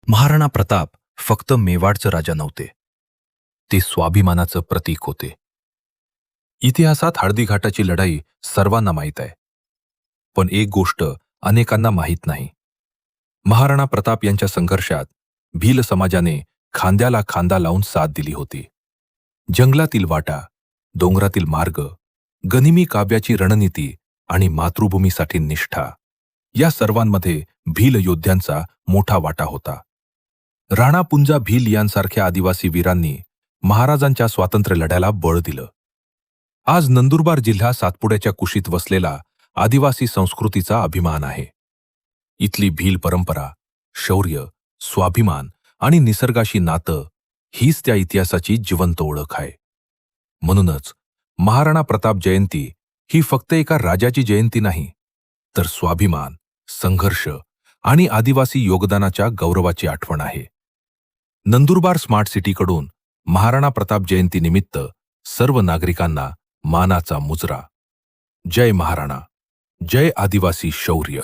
महाराणा प्रताप फक्त मेवाडचं राजा नव्हते, ते स्वाभिमानाचं प्रतीक होते. इतिहासात हळदीघाटाची लढाई सर्वांना माहीत आहे, पण एक गोष्ट अनेकांना माहीत नाही. महाराणा प्रताप यांच्या संघर्षात भील समाजाने खांद्याला खांदा लावून साथ दिली होती. जंगलातील वाटा, डोंगरातील मार्ग, गनिमी काव्याची रणनीती आणि मातृभूमीसाठी निष्ठा, या सर्वांमध्ये भील योद्ध्यांचा मोठा वाटा होता. राणा पुंजा भील यांसारख्या आदिवासी वीरांनी महाराजांच्या स्वातंत्र्य लढ्याला बळ दिलं. आज नंदुरबार जिल्हा सातपुड्याच्या कुशीत वसलेला आदिवासी संस्कृतीचा अभिमान आहे. इथली भील परंपरा, शौर्य, स्वाभिमान आणि निसर्गाशी नातं हीच त्या इतिहासाची जिवंत ओळख आहे. म्हणूनच महाराणा प्रताप जयंती ही फक्त एका राजाची जयंती नाही, तर स्वाभिमान, संघर्ष आणि आदिवासी योगदानाच्या गौरवाची आठवण आहे. नंदुरबार स्मार्ट सिटीकडून महाराणा प्रताप जयंतीनिमित्त सर्व नागरिकांना मानाचा मुजरा. जय महाराणा, जय आदिवासी शौर्य.